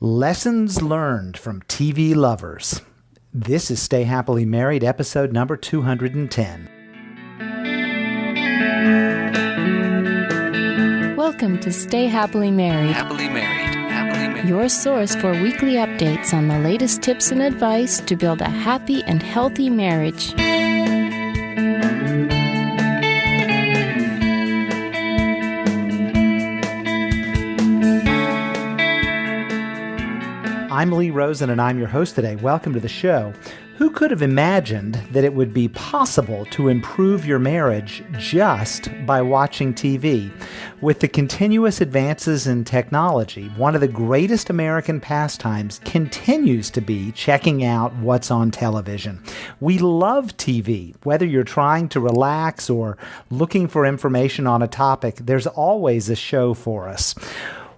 Lessons learned from TV lovers. This is Stay Happily Married, episode number 210. Welcome to Stay Happily Married. Happily married. Happily married. Your source for weekly updates on the latest tips and advice to build a happy and healthy marriage. I'm Lee Rosen, and I'm your host today. Welcome to the show. Who could have imagined that it would be possible to improve your marriage just by watching TV? With the continuous advances in technology, one of the greatest American pastimes continues to be checking out what's on television. We love TV. Whether you're trying to relax or looking for information on a topic, there's always a show for us.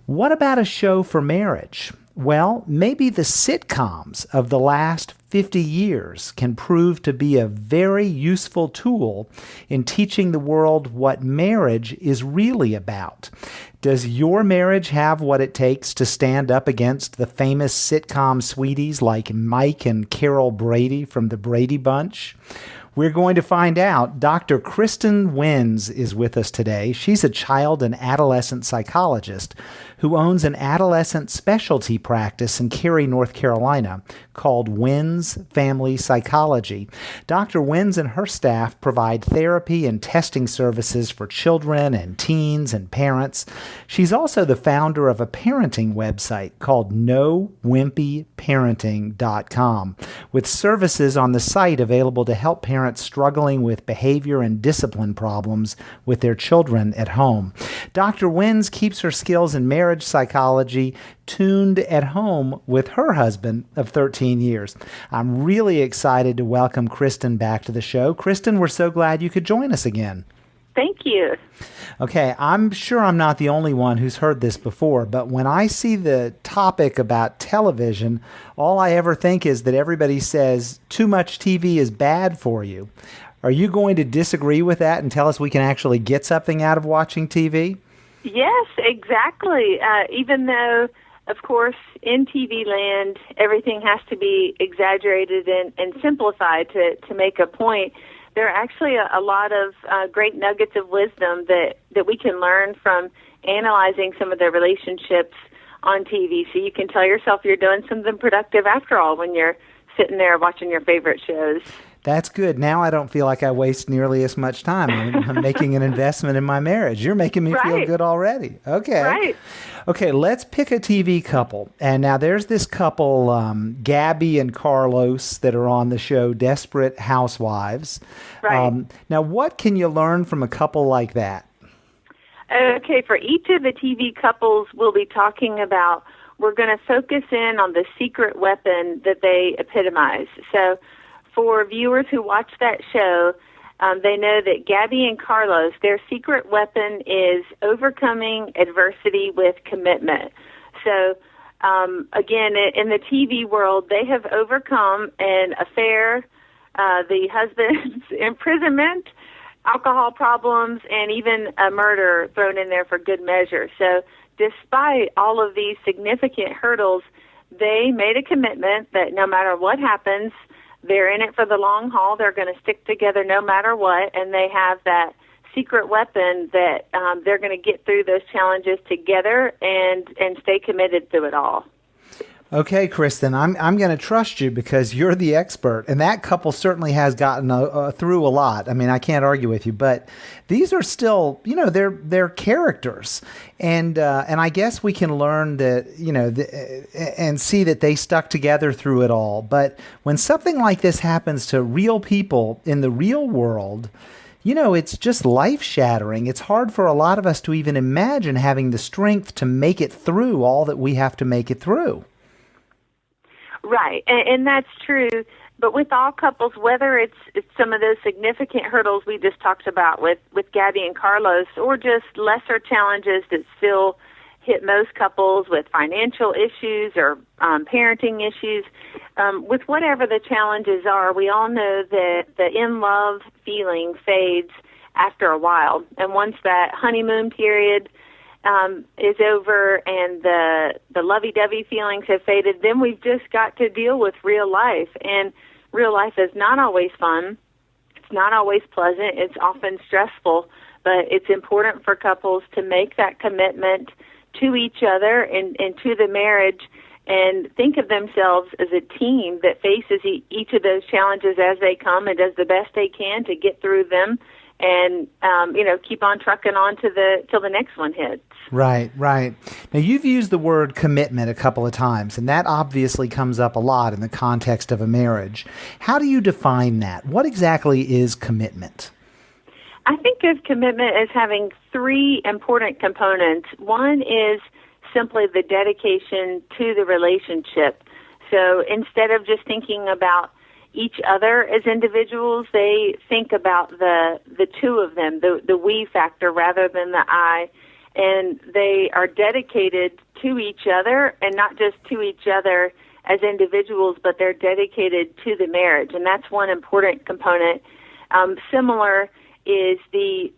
What about a show for marriage? Well, maybe the sitcoms of the last 50 years can prove to be a very useful tool in teaching the world what marriage is really about. Does your marriage have what it takes to stand up against the famous sitcom sweeties like Mike and Carol Brady from the Brady Bunch? We're going to find out. Dr. Kristen Wynns is with us today. She's a child and adolescent psychologist who owns an adolescent specialty practice in Cary, North Carolina, called Wynns Family Psychology. Dr. Wynns and her staff provide therapy and testing services for children and teens and parents. She's also the founder of a parenting website called NoWimpyParenting.com, with services on the site available to help parents struggling with behavior and discipline problems with their children at home. Dr. Wynns keeps her skills in marriage psychology tuned at home with her husband of 13 years. I'm really excited to welcome Kristen back to the show. Kristen, we're so glad you could join us again. Thank you. Okay, I'm sure I'm not the only one who's heard this before, but when I see the topic about television, all I ever think is that everybody says too much TV is bad for you. Are you going to disagree with that and tell us we can actually get something out of watching TV? Yes, exactly. Even though, of course, in TV land, everything has to be exaggerated and simplified to make a point, there are actually a lot of great nuggets of wisdom that we can learn from analyzing some of the relationships on TV. So you can tell yourself you're doing something productive after all when you're sitting there watching your favorite shows. That's good. Now I don't feel like I waste nearly as much time. I'm making an investment in my marriage. You're making me feel good already. Okay. Right. Okay, let's pick a TV couple. And now there's this couple, Gabby and Carlos, that are on the show Desperate Housewives. Right. Now, what can you learn from a couple like that? Okay, for each of the TV couples we'll be talking about, we're going to focus in on the secret weapon that they epitomize. So for viewers who watch that show, they know that Gabby and Carlos, their secret weapon is overcoming adversity with commitment. So, again, in the TV world, they have overcome an affair, the husband's imprisonment, alcohol problems, and even a murder thrown in there for good measure. So despite all of these significant hurdles, they made a commitment that no matter what happens, they're in it for the long haul. They're going to stick together no matter what, and they have that secret weapon that they're going to get through those challenges together and stay committed through it all. Okay, Kristen, I'm going to trust you because you're the expert, and that couple certainly has gotten through a lot. I mean, I can't argue with you, but these are still, they're characters, and I guess we can learn that, and see that they stuck together through it all. But when something like this happens to real people in the real world, it's just life-shattering. It's hard for a lot of us to even imagine having the strength to make it through all that we have to make it through. Right, and that's true. But with all couples, whether it's some of those significant hurdles we just talked about with Gabby and Carlos, or just lesser challenges that still hit most couples with financial issues or parenting issues, with whatever the challenges are, we all know that the in-love feeling fades after a while. And once that honeymoon period is over and the lovey-dovey feelings have faded, then we've just got to deal with real life. And real life is not always fun. It's not always pleasant. It's often stressful. But it's important for couples to make that commitment to each other and to the marriage and think of themselves as a team that faces each of those challenges as they come and does the best they can to get through them and, keep on trucking on till the next one hits. Right. Now, you've used the word commitment a couple of times, and that obviously comes up a lot in the context of a marriage. How do you define that? What exactly is commitment? I think of commitment as having three important components. One is simply the dedication to the relationship. So instead of just thinking about each other as individuals, they think about the two of them, the we factor rather than the I, and they are dedicated to each other, and not just to each other as individuals, but they're dedicated to the marriage, and that's one important component. Similar is the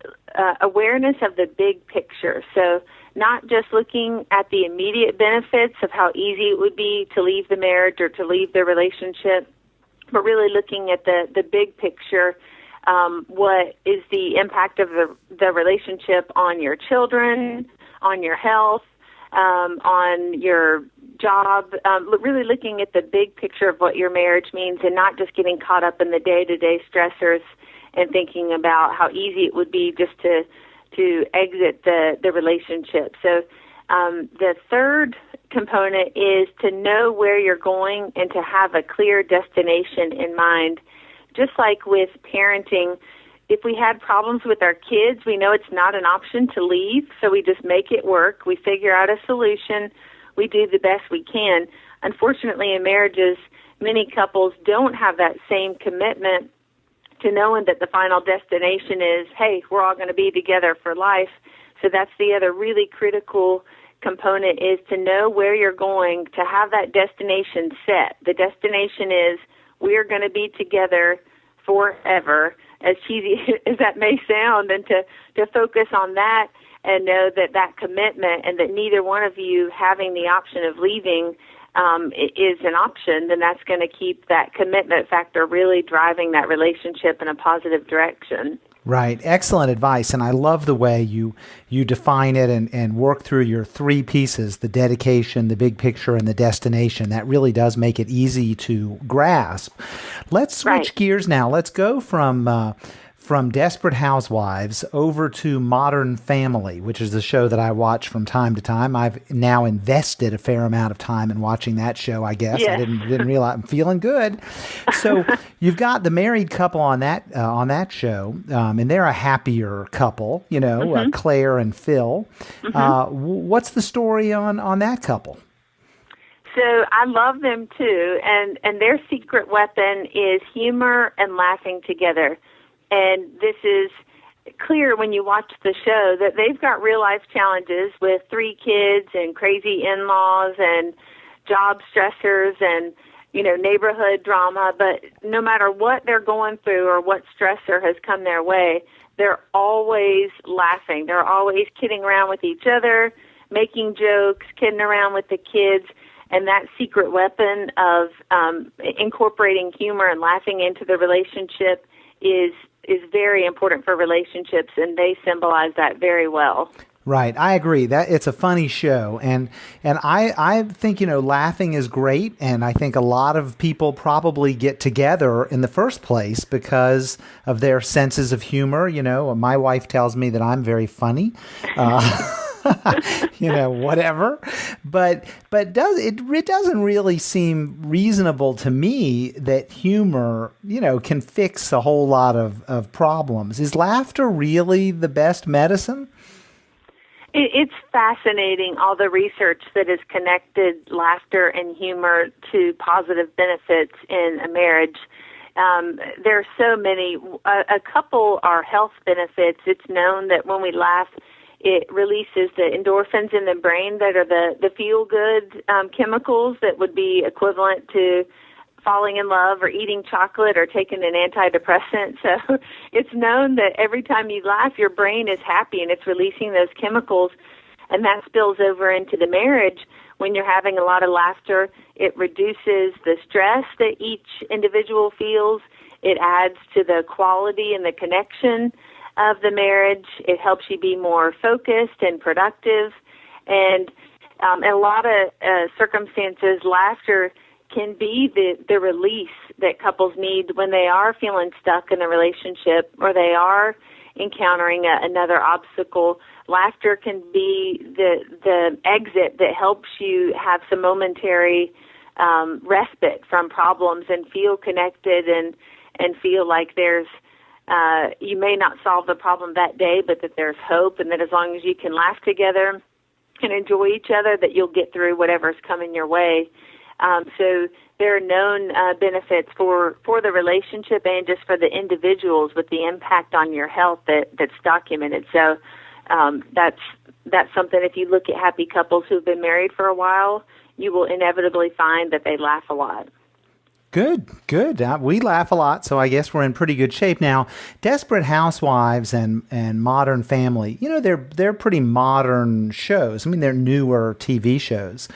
awareness of the big picture. So not just looking at the immediate benefits of how easy it would be to leave the marriage or to leave the relationship, but really looking at the big picture. What is the impact of the relationship on your children, on your health, on your job, really looking at the big picture of what your marriage means and not just getting caught up in the day-to-day stressors and thinking about how easy it would be just to exit the relationship. So the third component is to know where you're going and to have a clear destination in mind. Just like with parenting, if we had problems with our kids, we know it's not an option to leave, so we just make it work. We figure out a solution. We do the best we can. Unfortunately, in marriages, many couples don't have that same commitment to knowing that the final destination is, hey, we're all going to be together for life. So that's the other really critical component, is to know where you're going, to have that destination set. The destination is we're going to be together forever, as cheesy as that may sound, and to focus on that and know that commitment and that neither one of you having the option of leaving is an option, then that's going to keep that commitment factor really driving that relationship in a positive direction. Right. Excellent advice. And I love the way you define it and work through your three pieces, the dedication, the big picture, and the destination. That really does make it easy to grasp. Let's switch gears now. Let's go from Desperate Housewives over to Modern Family, which is the show that I watch from time to time. I've now invested a fair amount of time in watching that show, I guess. Yes. I didn't realize. I'm feeling good. So you've got the married couple on that show, and they're a happier couple, Claire and Phil. What's the story on that couple? So I love them too, and their secret weapon is humor and laughing together. And this is clear when you watch the show that they've got real life challenges with 3 kids and crazy in-laws and job stressors and, neighborhood drama. But no matter what they're going through or what stressor has come their way, they're always laughing. They're always kidding around with each other, making jokes, kidding around with the kids. And that secret weapon of incorporating humor and laughing into the relationship is very important for relationships, and they symbolize that very well. Right, I agree. That it's a funny show, and I think laughing is great, and I think a lot of people probably get together in the first place because of their senses of humor. My wife tells me that I'm very funny. Whatever. But it doesn't really seem reasonable to me that humor, can fix a whole lot of problems. Is laughter really the best medicine? It's fascinating, all the research that has connected laughter and humor to positive benefits in a marriage. There are so many. A couple are health benefits. It's known that when we laugh, it releases the endorphins in the brain that are the feel-good chemicals that would be equivalent to falling in love or eating chocolate or taking an antidepressant. So it's known that every time you laugh, your brain is happy and it's releasing those chemicals. and that spills over into the marriage. When you're having a lot of laughter, it reduces the stress that each individual feels. It adds to the quality and the connection of the marriage. It helps you be more focused and productive. And in a lot of circumstances, laughter can be the release that couples need when they are feeling stuck in a relationship or they are encountering another obstacle. Laughter can be the exit that helps you have some momentary respite from problems and feel connected and feel like there's you may not solve the problem that day, but that there's hope, and that as long as you can laugh together and enjoy each other, that you'll get through whatever's coming your way. So there are known benefits for the relationship and just for the individuals with the impact on your health that's documented. So that's something, if you look at happy couples who've been married for a while, you will inevitably find that they laugh a lot. Good. We laugh a lot, so I guess we're in pretty good shape now. Desperate Housewives and Modern Family, they're pretty modern shows. I mean, they're newer TV shows.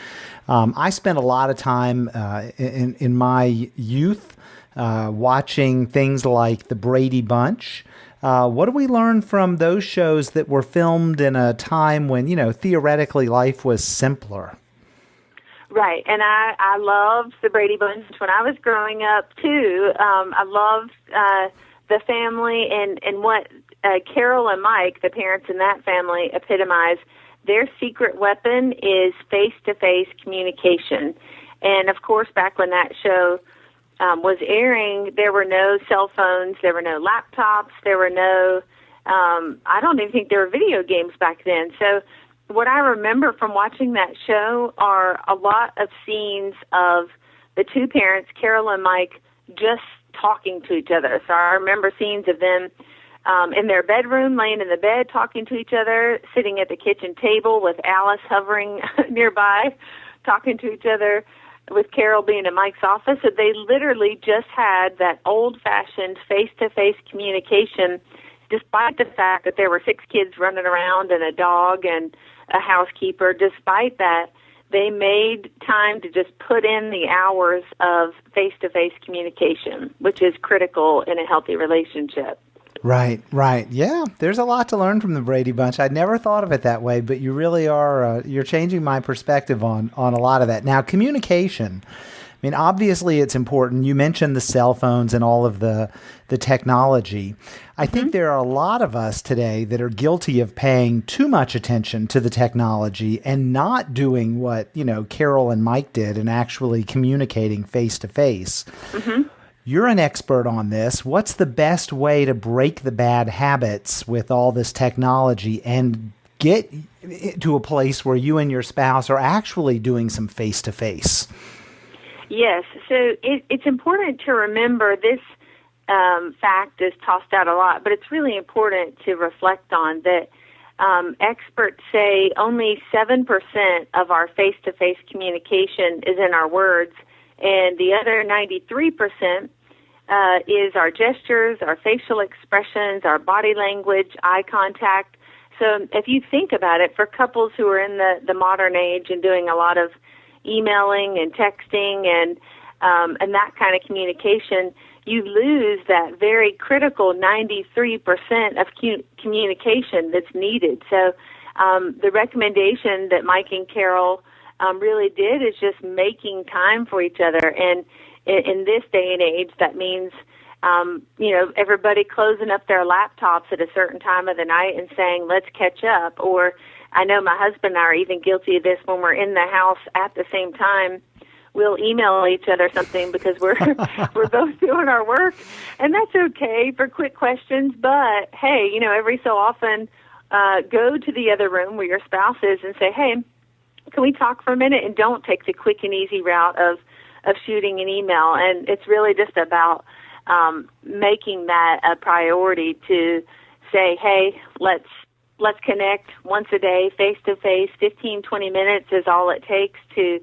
I spent a lot of time in my youth watching things like The Brady Bunch. What do we learn from those shows that were filmed in a time when, theoretically life was simpler? Right, and I loved the Brady Bunch when I was growing up, too. I loved the family and what Carol and Mike, the parents in that family, epitomize. Their secret weapon is face-to-face communication. And, of course, back when that show was airing, there were no cell phones, there were no laptops, there were no, I don't even think there were video games back then. So what I remember from watching that show are a lot of scenes of the two parents, Carol and Mike, just talking to each other. So I remember scenes of them in their bedroom, laying in the bed, talking to each other, sitting at the kitchen table with Alice hovering nearby, talking to each other, with Carol being in Mike's office. So they literally just had that old-fashioned face-to-face communication, despite the fact that there were 6 kids running around and a dog and a housekeeper. Despite that, they made time to just put in the hours of face-to-face communication, which is critical in a healthy relationship. Right. Yeah, there's a lot to learn from the Brady Bunch. I'd never thought of it that way, but you really are, you're changing my perspective on a lot of that. Now, communication. I mean, obviously it's important. You mentioned the cell phones and all of the technology. I think there are a lot of us today that are guilty of paying too much attention to the technology and not doing what, Carol and Mike did and actually communicating face to face. You're an expert on this. What's the best way to break the bad habits with all this technology and get to a place where you and your spouse are actually doing some face to face? Yes. So it's important to remember this fact is tossed out a lot, but it's really important to reflect on that. Experts say only 7% of our face-to-face communication is in our words, and the other 93% is our gestures, our facial expressions, our body language, eye contact. So if you think about it, for couples who are in the modern age and doing a lot of emailing and texting and that kind of communication, you lose that very critical 93% of communication that's needed. So the recommendation that Mike and Carol really did is just making time for each other. And in this day and age, that means, everybody closing up their laptops at a certain time of the night and saying, let's catch up. Or I know my husband and I are even guilty of this when we're in the house at the same time. We'll email each other something because we're both doing our work, and that's okay for quick questions. But hey, every so often, go to the other room where your spouse is and say, hey, can we talk for a minute? And don't take the quick and easy route of shooting an email. And it's really just about making that a priority to say, hey, let's connect once a day, face to face. 15, 20 minutes is all it takes to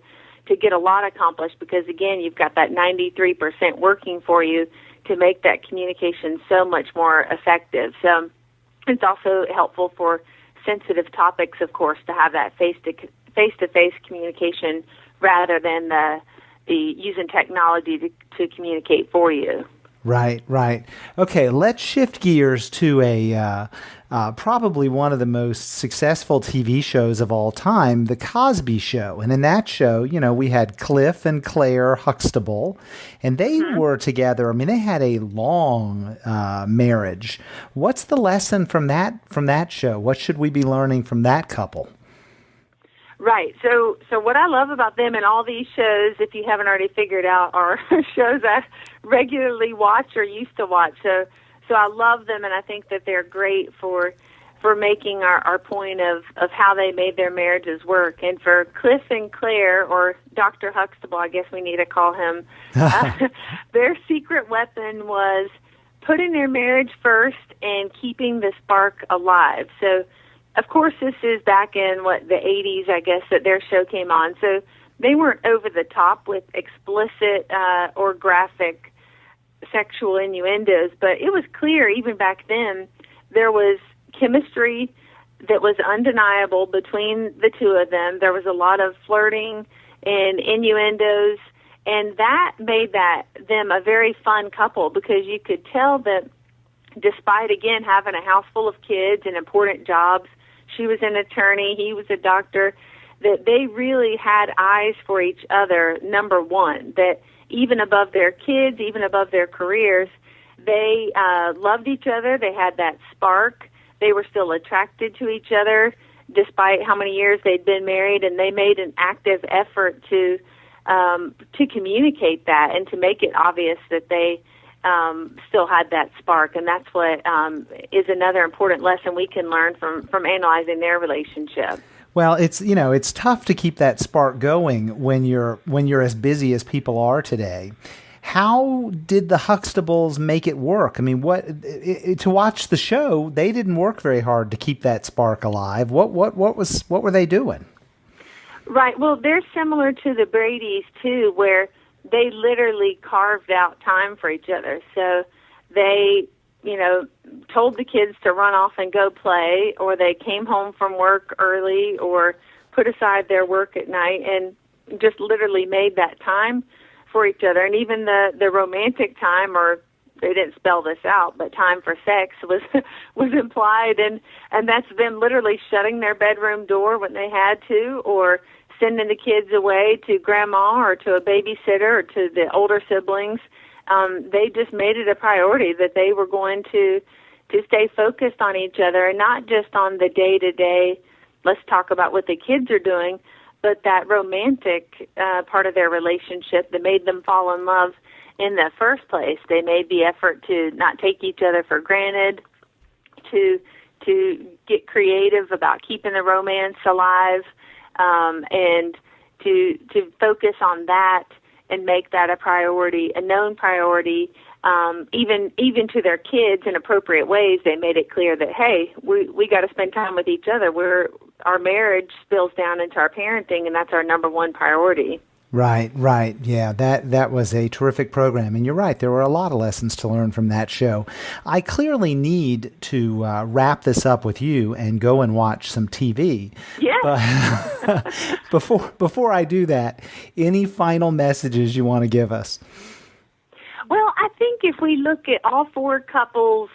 get a lot accomplished, because again, you've got that 93% working for you to make that communication so much more effective. So it's also helpful for sensitive topics, of course, to have that face-to-face communication rather than the using technology to communicate for you. Right, right. Okay, let's shift gears to a probably one of the most successful TV shows of all time, The Cosby Show. And in that show, we had Cliff and Claire Huxtable, and they were together. I mean, they had a long marriage. What's the lesson from that show? What should we be learning from that couple? Right. So what I love about them and all these shows, if you haven't already figured out, are shows I regularly watch or used to watch. So I love them, and I think that they're great for making our point of how they made their marriages work. And for Cliff and Claire, or Dr. Huxtable, I guess we need to call him, their secret weapon was putting their marriage first and keeping the spark alive. So, of course, this is back in, the 80s, I guess, that their show came on. So they weren't over the top with explicit or graphic sexual innuendos, but it was clear even back then there was chemistry that was undeniable between the two of them. There was a lot of flirting and innuendos, and that made them a very fun couple, because you could tell that despite, again, having a house full of kids and important jobs, she was an attorney, he was a doctor, that they really had eyes for each other, number one, that even above their kids, even above their careers, they loved each other. They had that spark. They were still attracted to each other despite how many years they'd been married, and they made an active effort to communicate that and to make it obvious that they still had that spark. And that's what is another important lesson we can learn from analyzing their relationship. Well, it's tough to keep that spark going when you're as busy as people are today. How did the Huxtables make it work? I mean, to watch the show, they didn't work very hard to keep that spark alive. What were they doing? Right. Well, they're similar to the Bradys too, where they literally carved out time for each other. So they, told the kids to run off and go play, or they came home from work early or put aside their work at night and just literally made that time for each other. And even the romantic time, or they didn't spell this out, but time for sex was implied, and that's them literally shutting their bedroom door when they had to, or sending the kids away to grandma or to a babysitter or to the older siblings. They just made it a priority that they were going to stay focused on each other, and not just on the day-to-day, let's talk about what the kids are doing, but that romantic part of their relationship that made them fall in love in the first place. They made the effort to not take each other for granted, to get creative about keeping the romance alive, and to focus on that and make that a priority, a known priority. Even to their kids in appropriate ways, they made it clear that, hey, we got to spend time with each other. Our marriage spills down into our parenting, and that's our number one priority. Right. Yeah, that was a terrific program. And you're right, there were a lot of lessons to learn from that show. I clearly need to wrap this up with you and go and watch some TV. Yeah. But before I do that, any final messages you want to give us? Well, I think if we look at all four couples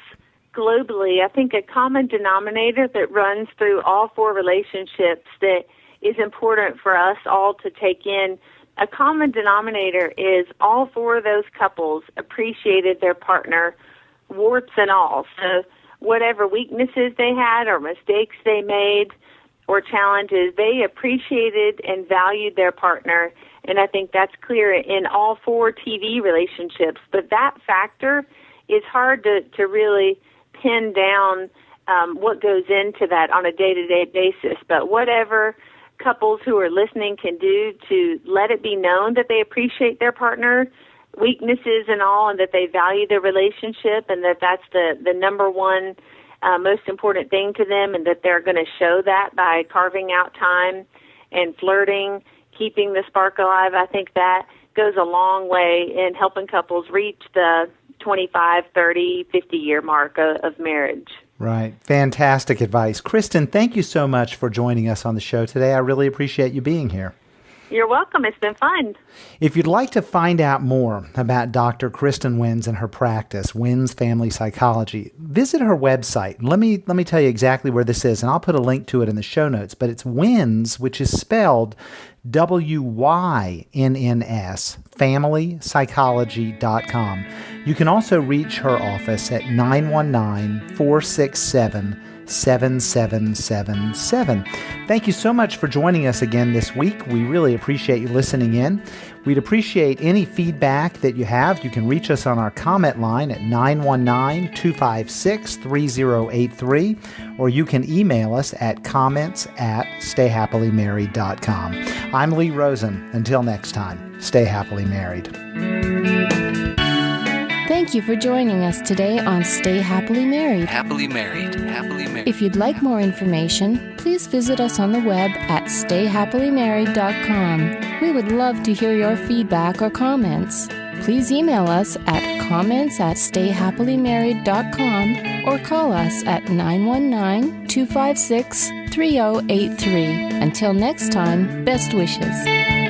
globally, I think a common denominator that runs through all four relationships that is important for us all to take in, a common denominator is all four of those couples appreciated their partner, warts and all. So whatever weaknesses they had or mistakes they made or challenges, they appreciated and valued their partner. And I think that's clear in all four TV relationships. But that factor is hard to really pin down what goes into that on a day-to-day basis. But whatever couples who are listening can do to let it be known that they appreciate their partner, weaknesses and all, and that they value their relationship, and that that's the number one most important thing to them, and that they're going to show that by carving out time and flirting, keeping the spark alive. I think that goes a long way in helping couples reach the 25, 30, 50-year mark of marriage. Right. Fantastic advice. Kristen, thank you so much for joining us on the show today. I really appreciate you being here. You're welcome. It's been fun. If you'd like to find out more about Dr. Kristen Wynns and her practice, Wynns Family Psychology, visit her website. Let me tell you exactly where this is, and I'll put a link to it in the show notes. But it's Wynns, which is spelled WYNNS, FamilyPsychology.com. You can also reach her office at 919-467-7777. Thank you so much for joining us again this week. We really appreciate you listening in. We'd appreciate any feedback that you have. You can reach us on our comment line at 919-256-3083, or you can email us at comments@stayhappily.married.com. I'm Lee Rosen. Until next time, stay happily married. Thank you for joining us today on Stay Happily Married. Happily married. Happily married. If you'd like more information, please visit us on the web at stayhappily.married.com. We would love to hear your feedback or comments. Please email us at comments@stayhappily.married.com or call us at 919-256-3083. Until next time, best wishes.